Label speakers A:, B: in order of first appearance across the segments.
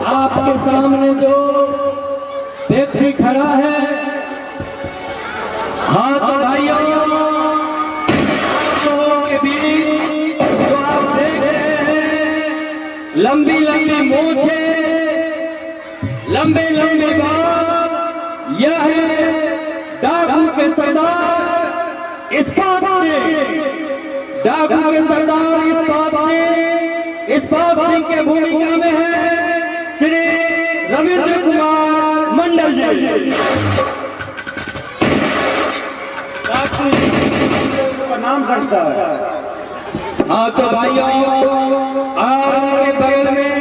A: आपके सामने जो व्यक्ति खड़ा है, हाथ भाइयों के बीच जो आप देख रहे हैं, लंबी लंबी मूछे, लंबे लंबे बाल, यह है डाकू के सरदार इस्पात सिंह। डाकू के सरदार इस्पात सिंह के भूमिका में है श्री रविंद्र कुमार मंडल जी।
B: नाम करता है।
A: हाँ तो भाइयों, आपके बगल में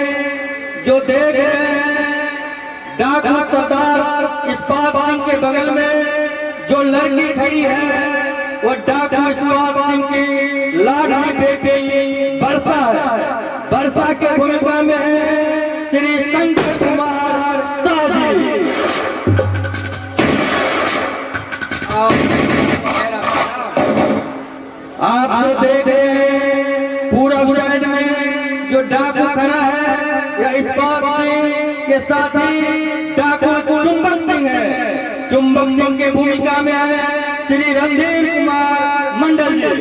A: जो देख रहे हैं, डाकू सरदार इस्पात सिंह के बगल में जो लड़की खड़ी है, वो डाकू इस्पात सिंह की लाडली बेटी वर्षा है। वर्षा के भूमिका में है श्री शंकर कुमार शाह जी। आप जो देख रहे हैं पूरा साइड में जो डाकू खड़ा है, या इस्पात सिंह के साथी डाकू चुंबक सिंह है। चुंबक सिंह के भूमिका में है श्री रणधीर कुमार मंडल जी।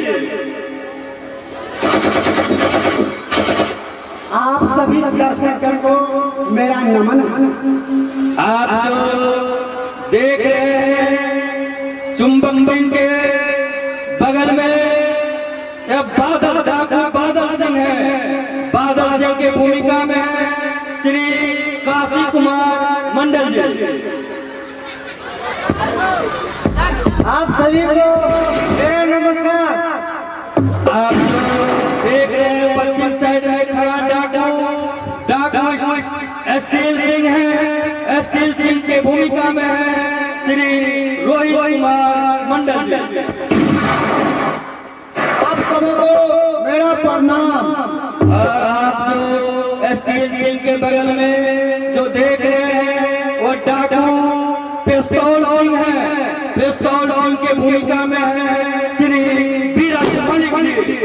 B: आप सभी दर्शकों को मेरा नमन।
A: आप जो देख रहे हैं चुंबक सिंह के बगल में यह बादल डाकू बादल सिंह है। बादल सिंह की भूमिका में है श्री काशी कुमार मंडल जी।
B: आप सभी को मेरा नमस्कार।
A: आप देख रहे हैं पश्चिम साइड में खड़ा डाकू स्टील सिंह है। स्टील सिंह की भूमिका में है श्री रोहित कुमार मंडल जी।
B: आप सभी को मेरा प्रणाम।
A: और आप जो स्टील सिंह के बगल में जो देख रहे हैं, वो डाकू पिस्तौल सिंह है। पिस्तौल सिंह की भूमिका में है श्री बीरज मलिक जी।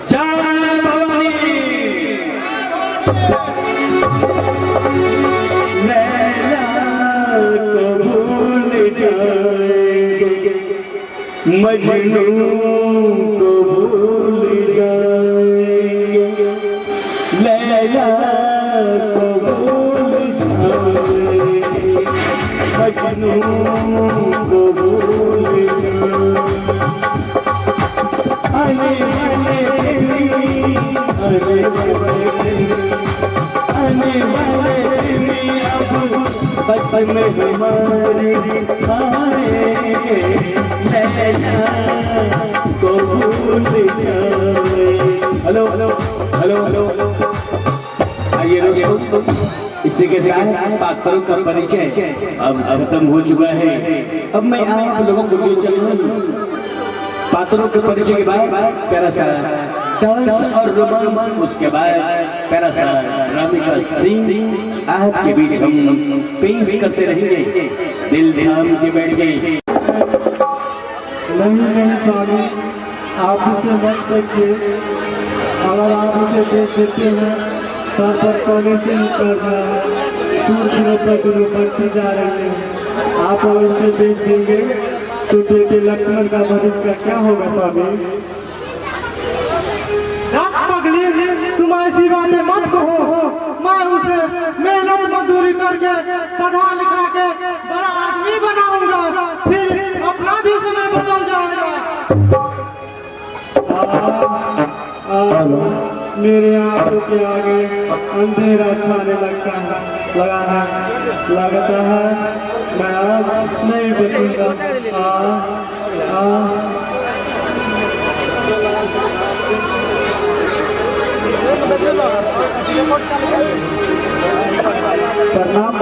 A: जय भवानी। लैला को भूल जाएंगे, मजनू को भूल जाएंगे, लैला को भूल जाएंगे, मजनू को भूल जाएंगे। आने वाले अब बचपन में हमारे आएंगे, लैला को भूल जाए। Hello hello hello hello. आइए दोस्तों, इसी के साथ पात्रों का परिचय अब खत्म हो चुका है। अब मैं आप लोगों को ले चलूं पात्रों के परिचय के बाद प्यारा सा डांस और रोमांस, उसके बाद प्यारा सा रामिका सिंह आपके बीच हम पेश करते रहेंगे। दिल ध्यान के बैठ गए।
B: नहीं स्वामी, आप इसे मत देखिए। अगर आप इसे देख देते हैं सर पर कोने से उतर रहा है, दूर तक बढ़ते जा रहे हैं। आप अगर इसे देख देंगे तो बेटे लक्ष्मण का भविष्य का क्या होगा स्वामी? तुम ऐसी बातें मत कहो। मैं उसे मेहनत मजदूरी करके पढ़ा लिखा के बड़ा आदमी बनाऊंगा, फिर अपना भी समय बदल जाएगा। मेरे आंखों के आगे अंधेरा छाने लगता है। मैं आज नहीं बचूंगा। प्रणाम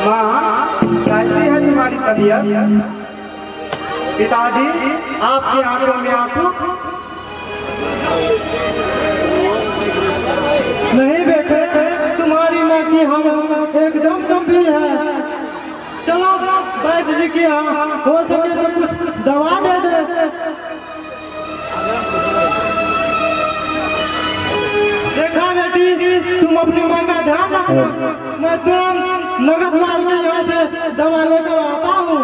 B: माँ, कैसी है तुम्हारी तबीयत? पिताजी, आपकी आंखों में आंसू? वैद्य जी के यहाँ हो सके तो कुछ दवा दे दे। देखा बेटी, तुम अपनी माँ का ध्यान रखना, मैं तुरंत नगद लाल के यहाँ से दवा लेकर आता हूँ।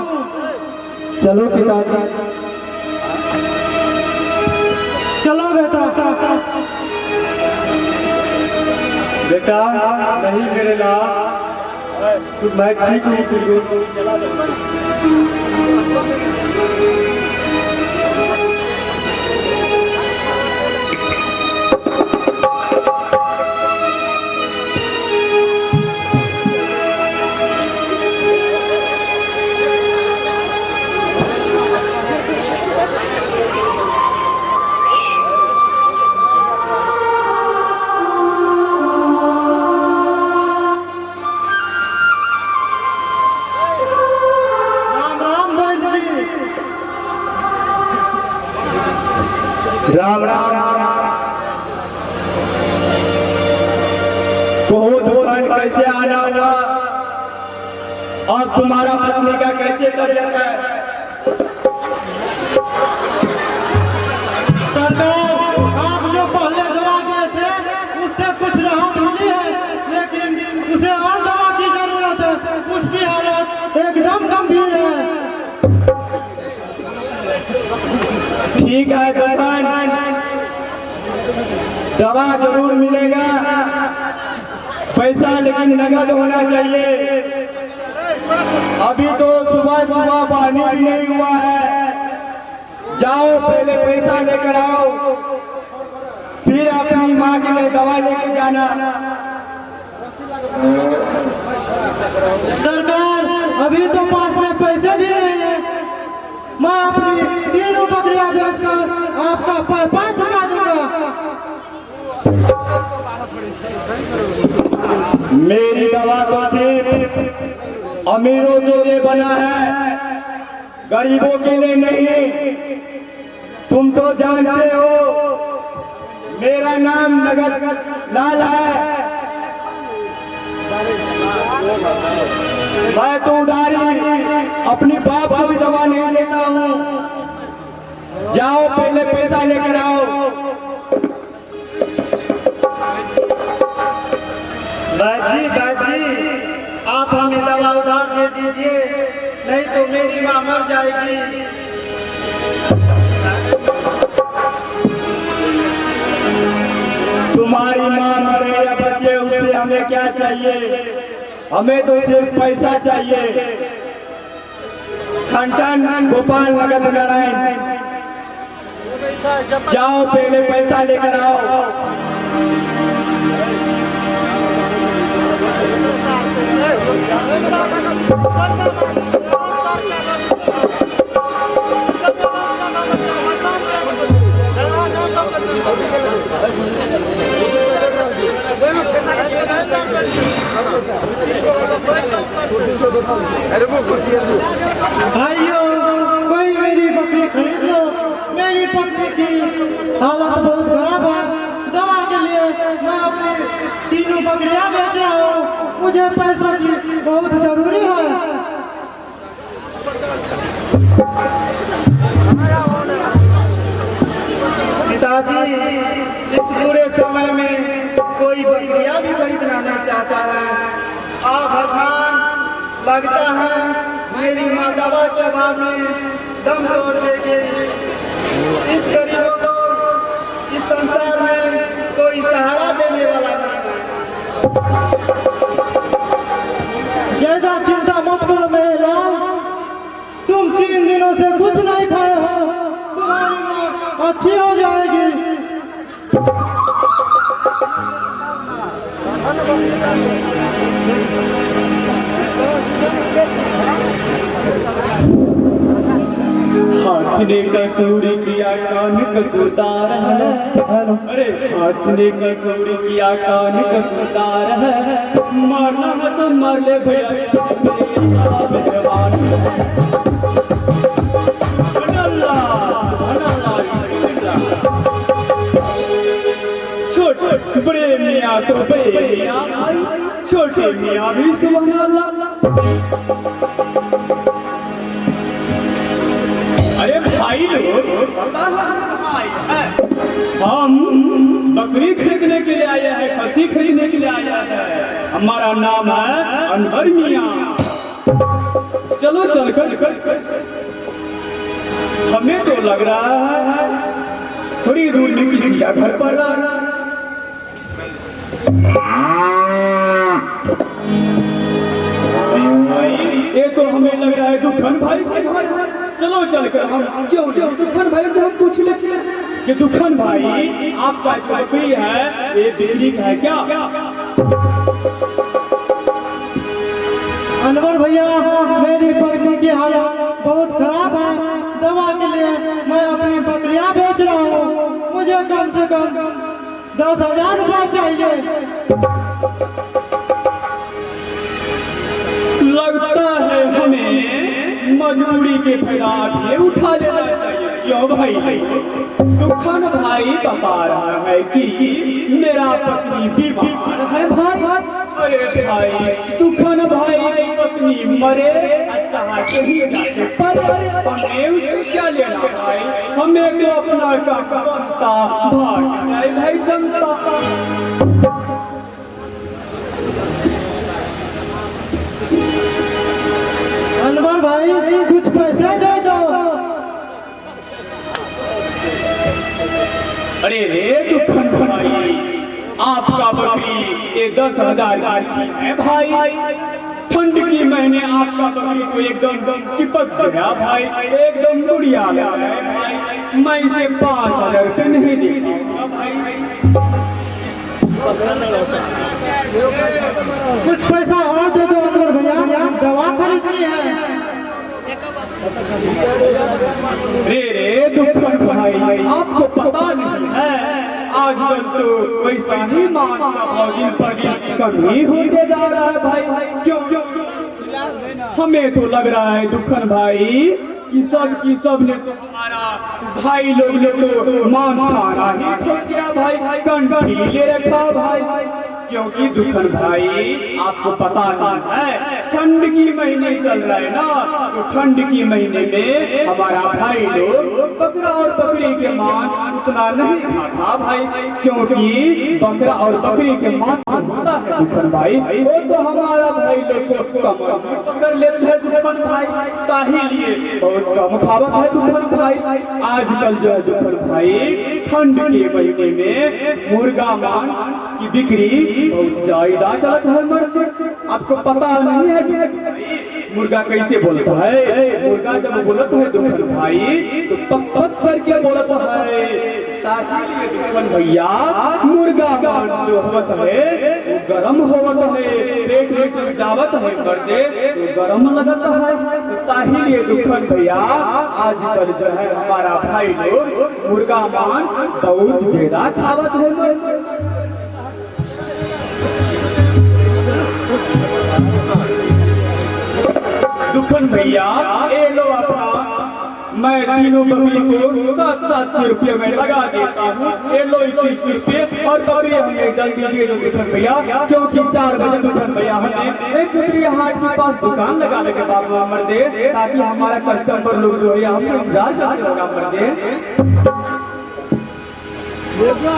A: चलो पिताजी,
B: चलो बेटा।
A: बेटा नहीं मेरे लाल, मैं ठीक हूँ। राम राम। कहो दुकान कैसे आना हुआ और तुम्हारा पत्नी का कैसे तबीयत है?
B: सरकार, आप जो पहले दवा गए थे उससे कुछ राहत मिली है, लेकिन उसे और दवा की जरूरत है। उसकी हालत एकदम गंभीर है।
A: ठीक है दुकान, दवा जरूर मिलेगा, पैसा लेकिन नगद होना चाहिए। अभी तो सुबह सुबह पानी भी नहीं हुआ है। जाओ पहले पैसा लेकर आओ, फिर अपनी माँ के लिए दवा लेकर जाना।
B: सरकार, अभी तो पास में पैसे भी नहीं है। मैं अपनी तीनों बकरियां बेचकर आपका पैसा चुका दूंगा।
A: मेरी दवा तो सिर्फ अमीरों के लिए बना है, गरीबों के लिए नहीं। तुम तो जानते हो मेरा नाम नगद लाल है। मैं तो उधारी अपनी बाप को भी दवा नहीं देता हूँ। जाओ पहले पैसा लेकर आओ।
B: बाजी, आप हमें दवा उधार दे दीजिए, नहीं तो मेरी माँ मर जाएगी।
A: तुम्हारी माँ मरे या बचे, उससे हमें क्या चाहिए? हमें तो सिर्फ पैसा चाहिए। खंडन गोपाल नगद नारायण, जाओ पहले पैसा लेकर आओ।
B: भाइयों, कोई मेरी बकरी खरीद लो। मेरी पत्नी की हालत बहुत खराब है। दवा के लिए मैं अपनी तीनों बकरियां बेच रहा हूँ। मुझे पैसों की बहुत जरूरी है। पिताजी, इस बुरे समय में कोई बकरियां भी खरीदना नहीं चाहता है। भगवान, लगता है मेरी माँ दवा के अभाव में दम तोड़ देगी। इस गरीबों को इस संसार में कोई सहारा देने वाला नहीं है। ज्यादा चिंता मत करो मेरे लाल, तुम 3 दिनों से कुछ नहीं खाए हो। तुम्हारी माँ अच्छी हो जाएगी।
A: हाथ ने कसूरी किया कान कसूरदार है। अरे हाथ ने कसूरी किया कान कसूरदार है। मारना है तो मार ले भैया, छोटे बड़े मियाँ तो बड़े मियाँ भाई, छोटे मियाँ भी सुभान अल्लाह। लोग, हम बकरी खरीदने के लिए आए हैं, खसी खरीदने के लिए आए हैं। हमारा नाम है अनवर मियाँ। चलो चलकर, हमें तो लग रहा है थोड़ी दूर में किसी का घर पड़ रहा है। ये तो हमें लग रहा है दुखन भाई के घर है। चलो चलकर हम क्यों नहीं दुखन भाई से हम पूछ लेते हैं कि दुखन भाई आपका जो बकरी है ये बिजली का है क्या?
B: अनवर भैया, मेरी बकरी की हालत बहुत खराब है। दवा के लिए मैं अपनी बकरियां बेच रहा हूँ। मुझे कम से कम 10,000 रुपये चाहिए।
A: लगता है हमें मजबूरी के फायदा उठा लेना चाहिए। क्यों भाई? दुखन भाई बता रहा है कि मेरा पत्नी बीमार है भाई। अरे भाई, दुखन भाई की पत्नी मरे अच्छा कहीं जाके पर हमें उससे क्या लेना भाई? हमें तो अपना काम बनता भाग जाए भाई जनता।
B: अनवर भाई, कुछ पैसे दे दो।
A: अरे रे दुखन भाई, आपका बकरी ये 10,000 की है भाई। ठंड की महीने आपका बकरी को एकदम चिपक गया भाई, एकदम बुढ़िया गया है भाई। मैं इसे 5,000 रुपये नहीं देता भाई।
B: कुछ पैसा और दे दो अनवर भैया, दवा खरीदनी है।
A: रे दुखन भाई, आपको पता नहीं है आजकल तो वैसा ही मांस का भाव दिन पर दिन कम ही होते जा रहा है भाई। क्यों? हमें तो लग रहा है दुखन भाई कि सब ने तो हमारा भाई लोग ने तो मांस खाना ही छोड़ दिया भाई, कंठी ले रखा भाई। क्योंकि दुखन भाई आपको पता नहीं है ठंड की महीने चल रहा है ना, तो ठंड की महीने में हमारा भाई लोग बकरा और बकरी के मांस उतना नहीं खाता भाई। क्योंकि बकरा और बकरी के मांस होता है दुखन भाई, वो तो हमारा भाई लोग को कम पकड़ लेते हैं दुखन भाई। ताही लिए बहुत कम खावत है दुखन भाई। आजकल जो है दुखन भाई ठंड के महीने में मुर्गा मांस की बिक्री बहुत ज्यादा चलत है मर्द। आपको पता नहीं है कि मुर्गा कैसे बोलता है? मुर्गा जब बोलता है दुखन भाई तो पक पक करके बोलता है। ताकि दुखन भैया मुर्गा मांस जो होता है वो गरम होता है, पेट में जब जावत है मर्दे तो गरम लगता है। तो ताही ये दुखन भैया आजकल जो है हमारा भाई लोग मुर्गा मांस बहुत ज्यादा खावत है मर्द। दुखन भैया ये लो अपना, मैं तीनों बकरी को 700 रुपये में लगा देता हूँ। ये लो 21 रुपये और बकरी हमें जल्दी दे दो दुखन भैया, क्योंकि 4 बजे दुखन भैया हमें एक दूसरी हाट के पास दुकान लगा लेके बाबू अमर दे, ताकि हमारा कस्टमर लोग जो है हमें इंतजार करते होगा अमर दे।
B: इतना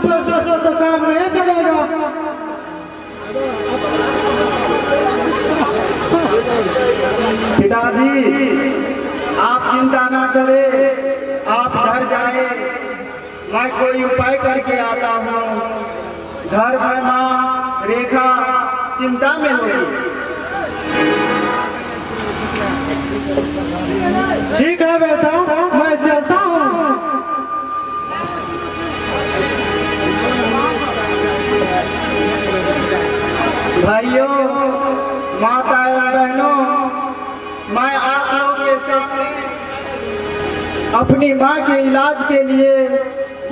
B: पैसा से तो काम नहीं चलेगा। पिताजी, आप चिंता ना करें, आप घर जाए, मैं कोई उपाय करके आता हूँ। घर में माँ रेखा चिंता में होगी। ठीक है बेटा, मैं चलता हूँ। भाइयों, माता एवं बहनों, मैं आप लोग के साथ अपनी माँ के इलाज के लिए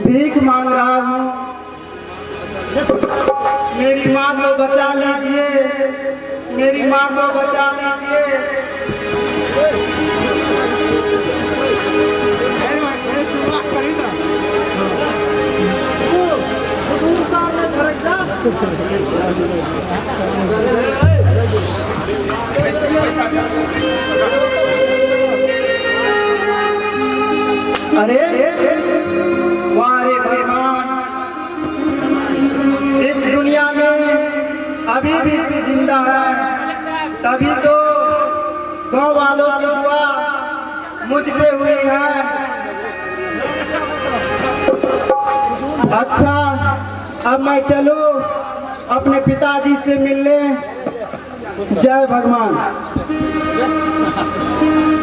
B: भीख मांग रहा हूँ। मेरी माँ को बचा लीजिए, मेरी माँ को बचा लीजिए।
C: अरे वारे भगवान, इस दुनिया में अभी भी तू जिंदा है, तभी तो गाँव वालों की दुआ मुझ पे हुई है। अच्छा, अब मैं चलूं अपने पिताजी से मिलने। जय भगवान।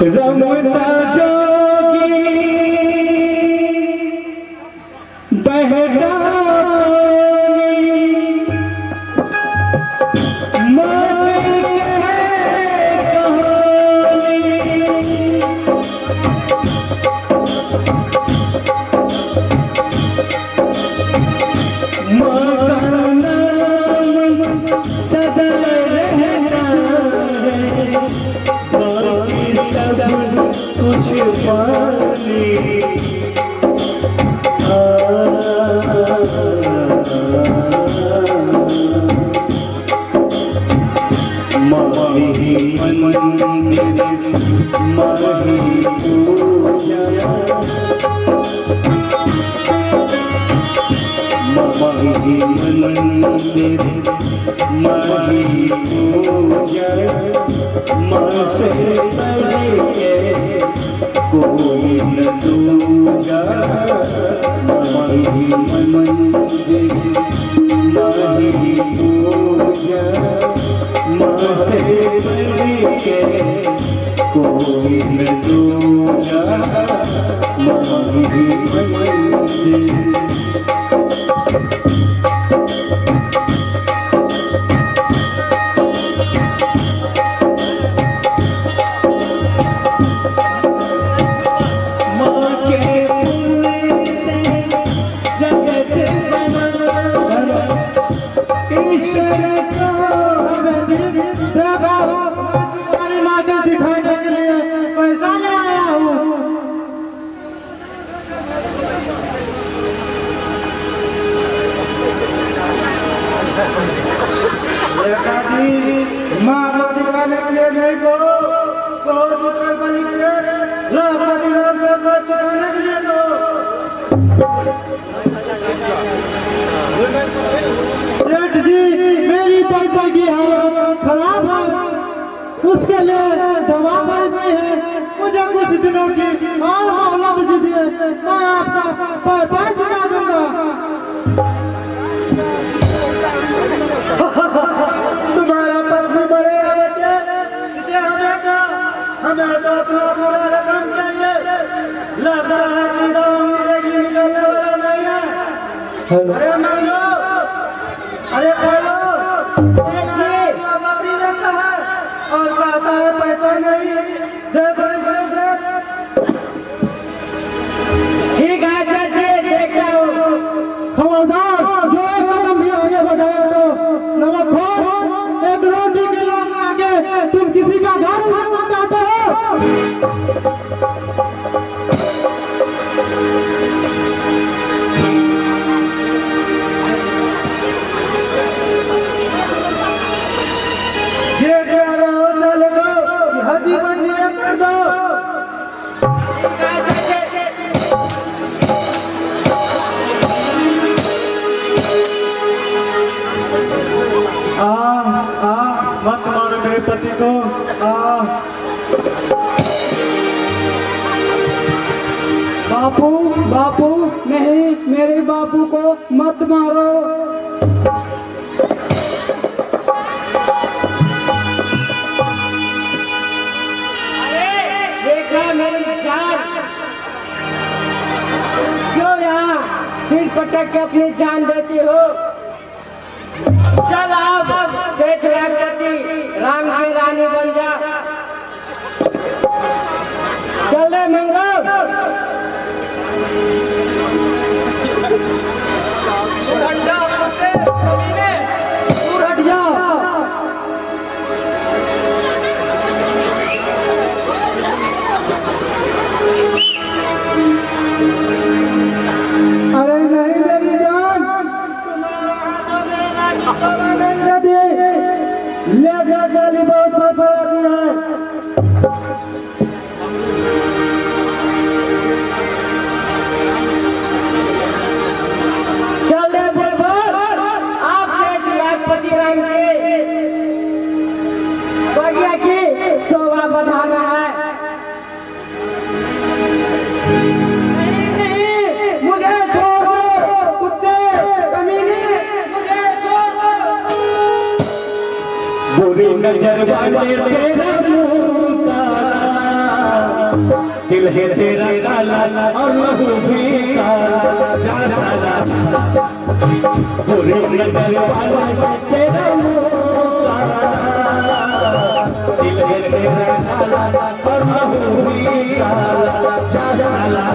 A: रमता जोगी बहता कुछ पानी माही मंदिर माही पूजा माही मंदिर माही पूजा माँ से कोई न दूजा। माही मंदिर माही पूजा माँ से कोई न दूजा। माही मंदिर
C: दिखाने के लिए पैसा ले आया हूँ। माँ को दिखाने के लिए नहीं को दुकान मालिक से लाखपति राम को चुकाने के लिए दो। सेठ जी, मेरी पापा की हालत खराब है, उसके लिए दवा खरीदनी है। मुझे कुछ दिनों की और मोहलत दीजिए, मैं आपका पैसा चुका दूंगा। तुम्हारा पत्नी मरेगा बच्चे, इसे हमें तो अपना पूरा रकम चाहिए। लगता है सीधा अंग्रेजी निकलने वाला नहीं है। अरे मांगो, अरे बोलो, बकरी रखा है और कहता है पैसा नहीं। देखो ठीक है सर जी, देखता हूँ। खबरदार, जो एक कदम भी आगे बढ़ाए तो नमक खोर, एक रोटी के लोग आगे तुम किसी का घर उठाना चाहते हो। कर दो। मत मारो मेरे पति को। बापू बापू नहीं, मेरे बापू को मत मारो। क्यों यहाँ सिर पटक के अपनी जान देती हो? चल अब सेठ राजपति राम की रानी बन जा। चल रे मंगल। हट जा। अरे नहीं मेरी जान, नहीं दे, ले जा जाली बहुत फर्क है।
A: बुरी नजर वाले तेरा मुंह काला, दिल है तेरा काला और लहू भी काला साला। बुरी नजर वाले तेरा मुंह काला, दिल है तेरा काला और लहू भी काला साला।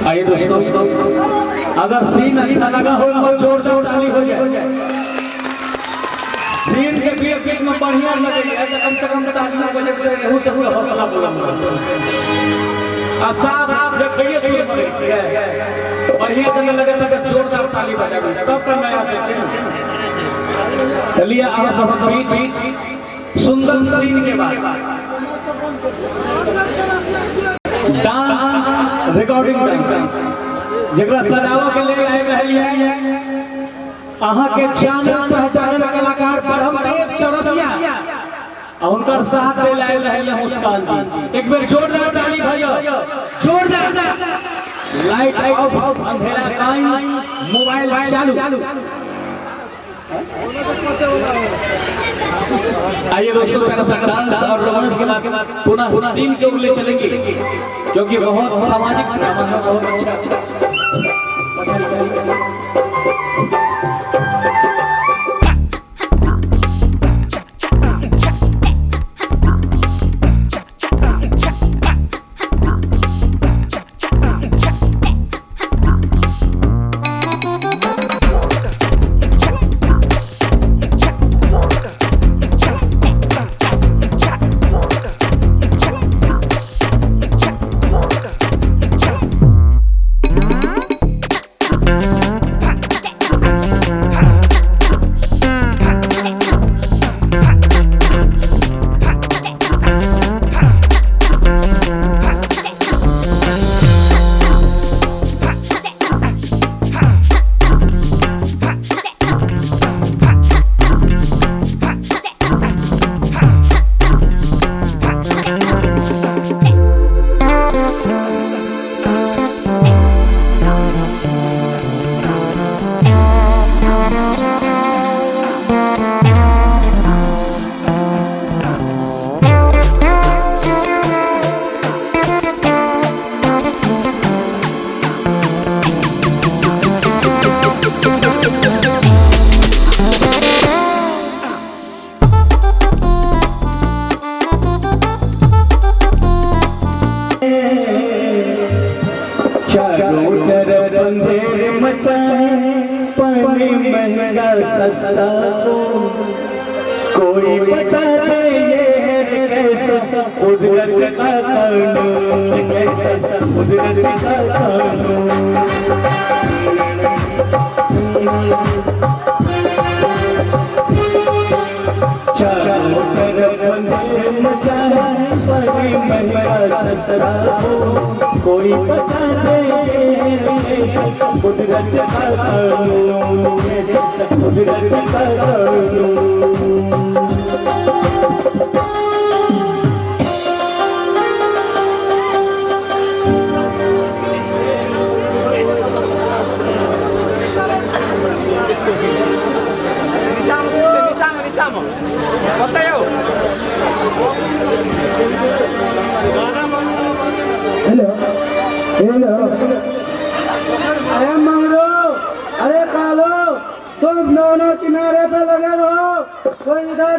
A: आइए दोस्तों, अगर सीन अच्छा लगा हो तो जोरदार ताली हो जाए। सीन के बीच में बढ़िया लगे तो कम से कम ताली हो जाए, एहू सब हौसला बुलंद हो। आसाब आप देखिए सुर पर ठीक है, बढ़िया जगह लगे तो जोरदार ताली बजाएंगे सब का नया से। चलिए आप सब बीच सुंदर सीन के बाद डांस रिकॉर्डिंग डांस जगह सजावा के लिए आए रहलिए अहाँ के जानल पहचानल कलाकार परमदेव चौरसिया और उनकर साथ में लाए रहलिए मुस्कान जी। एक बार जोरदार ताली भैया, जोरदार। लाइट ऑफ, अंधेरा टाइम, मोबाइल चालू। आइए दोस्तों, डांस और रोमांस के बाद पुनः सीन के ऊपर चलेंगे क्योंकि बहुत सामाजिक ड्रामा है, बहुत अच्छा। अंधेरे मचाए पानी महंगा सस्ता कोई बता दे ये कैसा कुदरत का कानून, कैसा कुदरत का कानून। चारों तरफ अंधेरे मचाए पानी महंगा सस्ता कोई बता दे कुदरत का कानून, कुदरत का कानून।
B: हेलो हेलो, अरे मंगलो, अरे कालो, तुम दोनों किनारे पे लगे रहो, कोई इधर